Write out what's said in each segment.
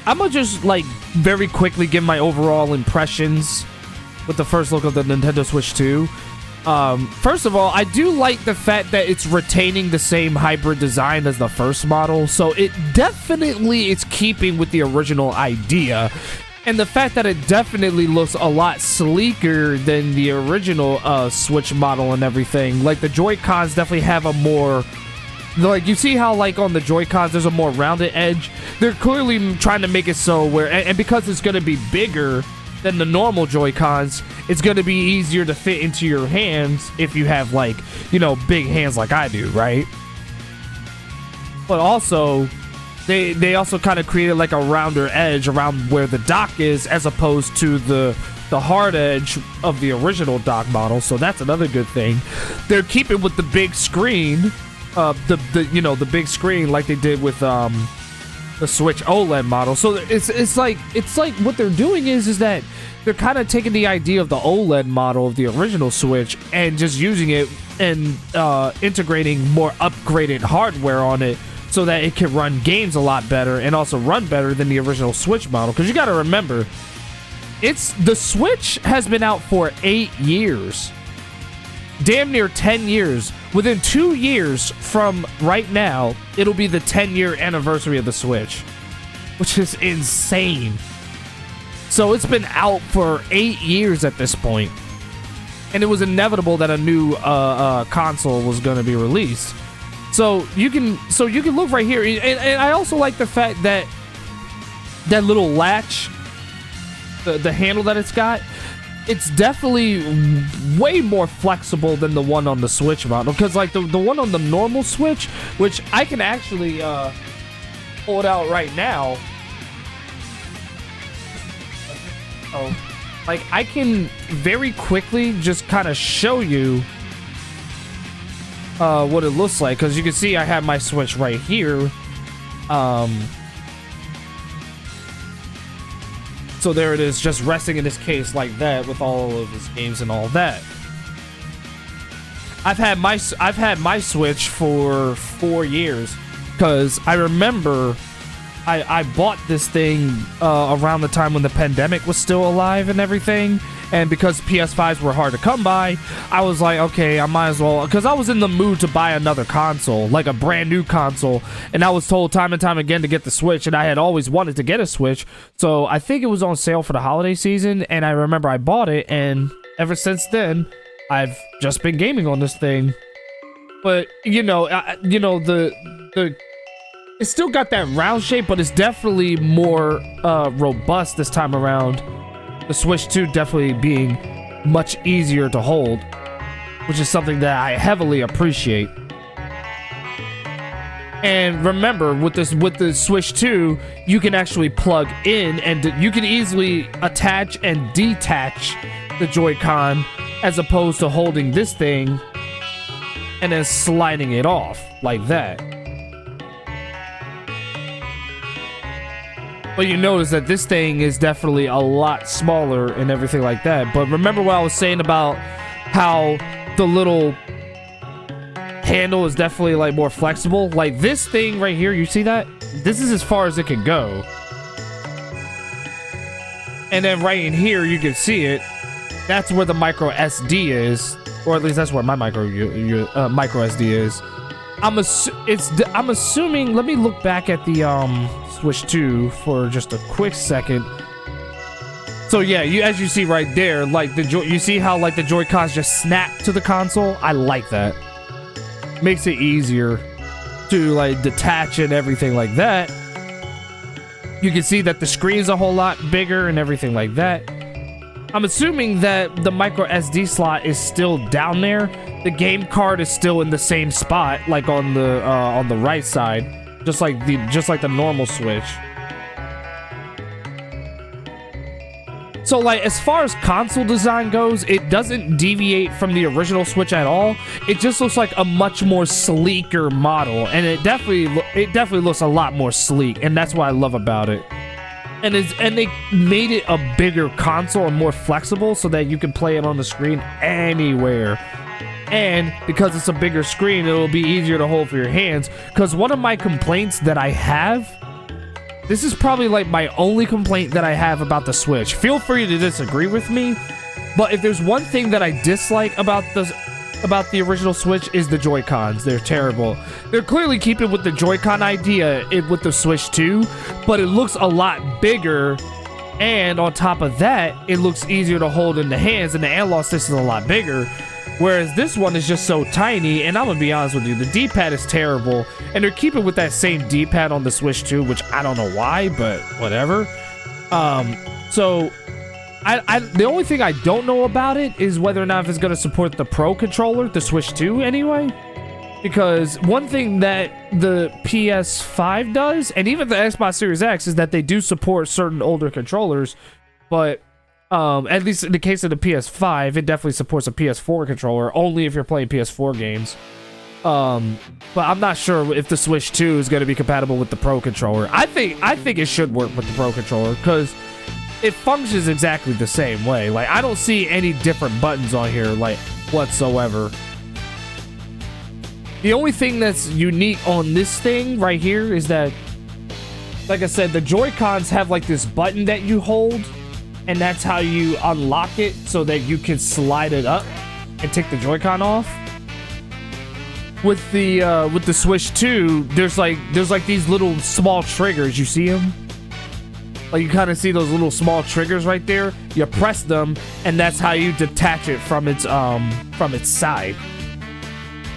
I'm gonna just like very quickly give my overall impressions with the first look of the Nintendo Switch 2. First of all, I do like the fact that it's retaining the same hybrid design as the first model, so it definitely is keeping with the original idea. And the fact that it definitely looks a lot sleeker than the original Switch model and everything. Like, the Joy-Cons definitely have a more... Like, you see how, like, on the Joy-Cons, there's a more rounded edge? They're clearly trying to make it so where... And because it's going to be bigger than the normal Joy-Cons, it's going to be easier to fit into your hands if you have, like, you know, big hands like I do, right? But also... They also kind of created like a rounder edge around where the dock is, as opposed to the hard edge of the original dock model. So that's another good thing. They're keeping with the big screen, the big screen like they did with the Switch OLED model. So it's like what they're doing is that they're kind of taking the idea of the OLED model of the original Switch and just using it and integrating more upgraded hardware on it, so that it can run games a lot better and also run better than the original Switch model. Because you got to remember, the Switch has been out for 8 years. Damn near 10 years. Within 2 years from right now, it'll be the 10-year anniversary of the Switch, which is insane. So it's been out for 8 years at this point. And it was inevitable that a new console was going to be released. So you can look right here, and I also like the fact that that little latch, the handle that it's got, it's definitely way more flexible than the one on the Switch model. Because like the one on the normal Switch, which I can actually pull it out right now. Oh, like I can very quickly just kind of show you what it looks like, because you can see I have my Switch right here. So there it is, just resting in this case like that with all of his games and all that. I've had my Switch for 4 years, because I remember I bought this thing around the time when the pandemic was still alive and everything. And because PS5s were hard to come by, I was like, okay, I might as well, because I was in the mood to buy another console, like a brand new console, and I was told time and time again to get the Switch, and I had always wanted to get a Switch, so I think it was on sale for the holiday season, and I remember I bought it, and ever since then, I've just been gaming on this thing. But, it's still got that round shape, but it's definitely more robust this time around. The Switch 2 definitely being much easier to hold, which is something that I heavily appreciate. And remember, with the Switch 2, you can actually plug in and you can easily attach and detach the Joy-Con, as opposed to holding this thing and then sliding it off like that. But you notice that this thing is definitely a lot smaller and everything like that. But remember what I was saying about how the little handle is definitely like more flexible? Like this thing right here, you see that? This is as far as it can go. And then right in here, you can see it. That's where the micro SD is. Or at least that's where my micro SD is. I'm assuming, let me look back at the Switch 2 for just a quick second. So yeah, as you see right there, like you see how like the Joy-Cons just snap to the console? I like that. Makes it easier to like detach and everything like that. You can see that the screen's a whole lot bigger and everything like that. I'm assuming that the micro SD slot is still down there. The game card is still in the same spot, like on the right side, just like the normal Switch. So like as far as console design goes, it doesn't deviate from the original Switch at all. It just looks like a much more sleeker model, and it definitely looks a lot more sleek, and that's what I love about it. And they made it a bigger console and more flexible so that you can play it on the screen anywhere. And because it's a bigger screen, it'll be easier to hold for your hands. Because one of my complaints that I have this is probably like my only complaint that I have about the Switch. Feel free to disagree with me, but if there's one thing that I dislike about the original Switch is the Joy-Cons. They're terrible. They're clearly keeping with the Joy-Con idea with the Switch 2, but it looks a lot bigger, and on top of that, it looks easier to hold in the hands, and the analog stick is a lot bigger. Whereas this one is just so tiny, and I'm gonna be honest with you, the D-pad is terrible, and they're keeping with that same D-pad on the Switch 2, which I don't know why, but whatever. So the only thing I don't know about it is whether or not if it's gonna support the Pro controller, the Switch 2 anyway. Because one thing that the PS5 does, and even the Xbox Series X, is that they do support certain older controllers, but at least in the case of the PS5, it definitely supports a PS4 controller, only if you're playing PS4 games. But I'm not sure if the Switch 2 is going to be compatible with the Pro controller. I think it should work with the Pro controller, because it functions exactly the same way. Like, I don't see any different buttons on here, like, whatsoever. The only thing that's unique on this thing right here is that, like I said, the Joy-Cons have, like, this button that you hold, and that's how you unlock it so that you can slide it up and take the Joy-Con off. With the Switch 2, there's like these little small triggers. You see them? Like, you kind of see those little small triggers right there. You press them, and that's how you detach it from its side.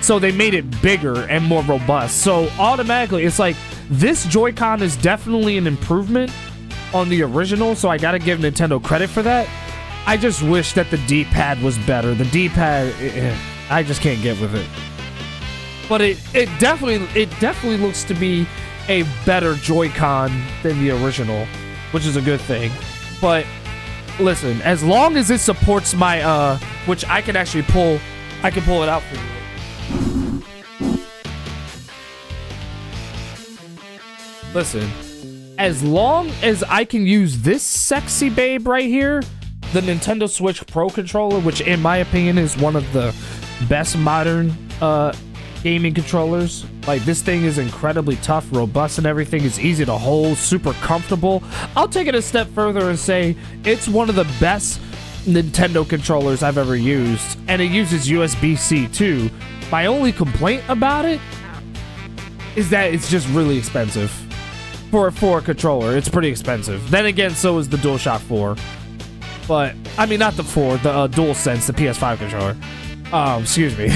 So they made it bigger and more robust. So automatically, it's like this Joy-Con is definitely an improvement on the original, so I gotta give Nintendo credit for that. I just wish that the D-pad was better. The D-pad, I just can't get with it. But it definitely looks to be a better Joy-Con than the original, which is a good thing. But listen, as long as it supports my which I can actually pull it out for you. Listen. As long as I can use this sexy babe right here, the Nintendo Switch Pro controller, which in my opinion is one of the best modern gaming controllers. Like, this thing is incredibly tough, robust, and everything. It's easy to hold, super comfortable. I'll take it a step further and say it's one of the best Nintendo controllers I've ever used, and it uses USB-C too. My only complaint about it is that it's just really expensive. For a controller, it's pretty expensive. Then again, so is the DualShock 4. But, I mean, not the 4, the DualSense, the PS5 controller. Excuse me.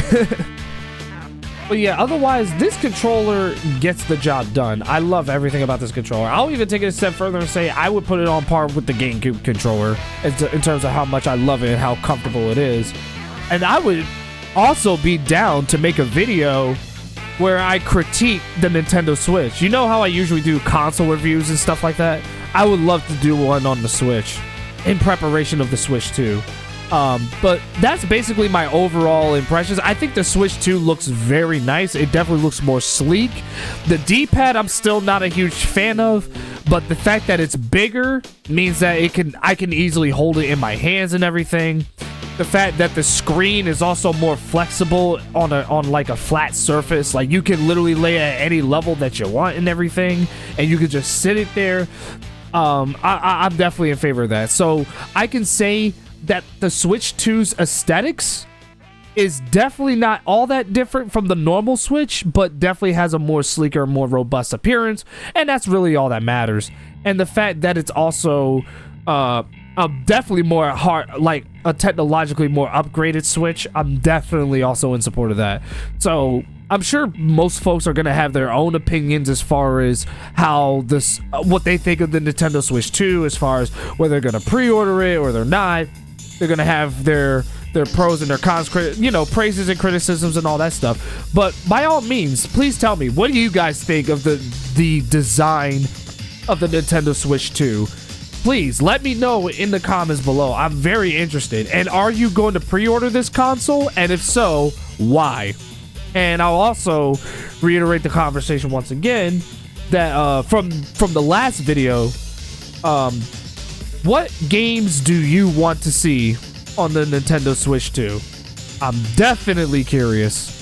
But yeah, otherwise, this controller gets the job done. I love everything about this controller. I'll even take it a step further and say I would put it on par with the GameCube controller in terms of how much I love it and how comfortable it is. And I would also be down to make a video where I critique the Nintendo Switch. You know how I usually do console reviews and stuff like that? I would love to do one on the Switch in preparation of the Switch 2. But that's basically my overall impressions. I think the Switch 2 looks very nice. It definitely looks more sleek. The D-pad I'm still not a huge fan of, but the fact that it's bigger means that I can easily hold it in my hands and everything. The fact that the screen is also more flexible on like a flat surface, like you can literally lay it at any level that you want and everything, and you can just sit it there. I'm definitely in favor of that. So I can say that the Switch 2's aesthetics is definitely not all that different from the normal Switch, but definitely has a more sleeker, more robust appearance, and that's really all that matters. And the fact that it's also definitely more like a technologically more upgraded Switch, I'm definitely also in support of that. So I'm sure most folks are going to have their own opinions as far as how this, what they think of the Nintendo Switch 2, as far as whether they're going to pre-order it or they're not. They're going to have their pros and their cons, you know, praises and criticisms and all that stuff. But by all means, please tell me, what do you guys think of the design of the Nintendo Switch 2? Please let me know in the comments below. I'm very interested. And are you going to pre-order this console? And if so, why? And I'll also reiterate the conversation once again that from the last video, what games do you want to see on the Nintendo Switch 2? I'm definitely curious.